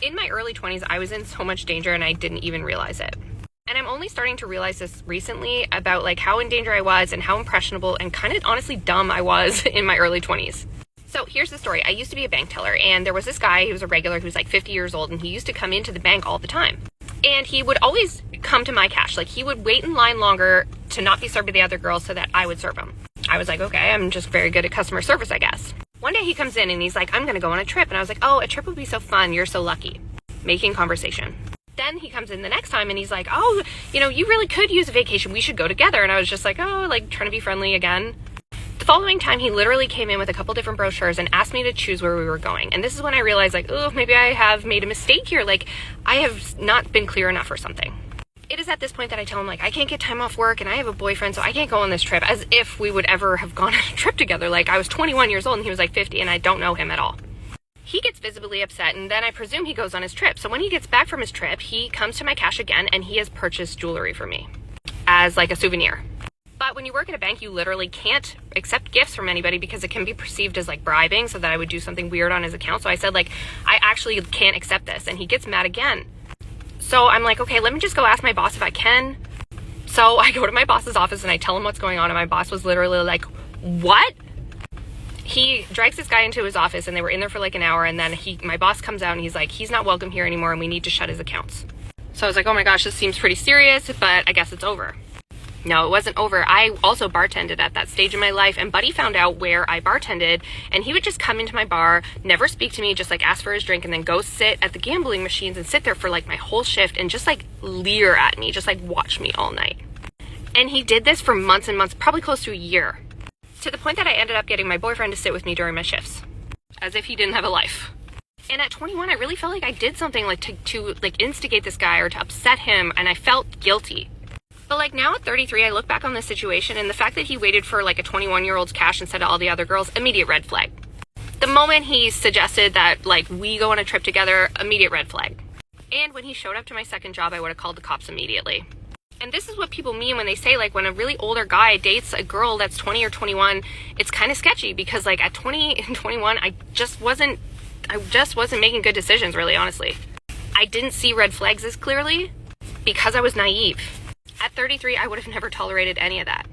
In my early 20s, I was in so much danger and I didn't even realize it. And I'm only starting to realize this recently about like how in danger I was and how impressionable and kind of honestly dumb I was in my early 20s. So here's the story. I used to be a bank teller, and there was this guy who was a regular who was like 50 years old, and he used to come into the bank all the time. And he would always come to my cash. Like, he would wait in line longer to not be served by the other girls so that I would serve him. I was like, okay, I'm just very good at customer service, I guess. One day he comes in and he's like, I'm going to go on a trip. And I was like, oh, a trip would be so fun. You're so lucky. Making conversation. Then he comes in the next time and he's like, oh, you know, you really could use a vacation. We should go together. And I was just like, oh, like trying to be friendly again. The following time, he literally came in with a couple different brochures and asked me to choose where we were going. And this is when I realized, like, oh, maybe I have made a mistake here. Like, I have not been clear enough or something. It is at this point that I tell him, like, I can't get time off work and I have a boyfriend, so I can't go on this trip, as if we would ever have gone on a trip together. Like, I was 21 years old and he was like 50 and I don't know him at all. He gets visibly upset, and then I presume he goes on his trip. So when he gets back from his trip, he comes to my cash again and he has purchased jewelry for me as like a souvenir. But when you work at a bank, you literally can't accept gifts from anybody because it can be perceived as like bribing, so that I would do something weird on his account. So I said, like, I actually can't accept this. And he gets mad again. So I'm like, okay, let me just go ask my boss if I can. So I go to my boss's office and I tell him what's going on. And my boss was literally like, what? He drags this guy into his office and they were in there for like an hour. And then my boss comes out and he's like, he's not welcome here anymore and we need to shut his accounts. So I was like, oh my gosh, this seems pretty serious, but I guess it's over. No, it wasn't over. I also bartended at that stage in my life, and Buddy found out where I bartended, and he would just come into my bar, never speak to me, just like ask for his drink, and then go sit at the gambling machines and sit there for like my whole shift and just like leer at me, just like watch me all night. And he did this for months and months, probably close to a year, to the point that I ended up getting my boyfriend to sit with me during my shifts, as if he didn't have a life. And at 21, I really felt like I did something like to like instigate this guy or to upset him, and I felt guilty. But like now at 33, I look back on this situation, and the fact that he waited for like a 21-year-old's cash instead of all the other girls, immediate red flag. The moment he suggested that like we go on a trip together, immediate red flag. And when he showed up to my second job, I would have called the cops immediately. And this is what people mean when they say like when a really older guy dates a girl that's 20 or 21, it's kind of sketchy, because like at 20 and 21, I just wasn't making good decisions, really, honestly. I didn't see red flags as clearly because I was naive. At 33, I would have never tolerated any of that.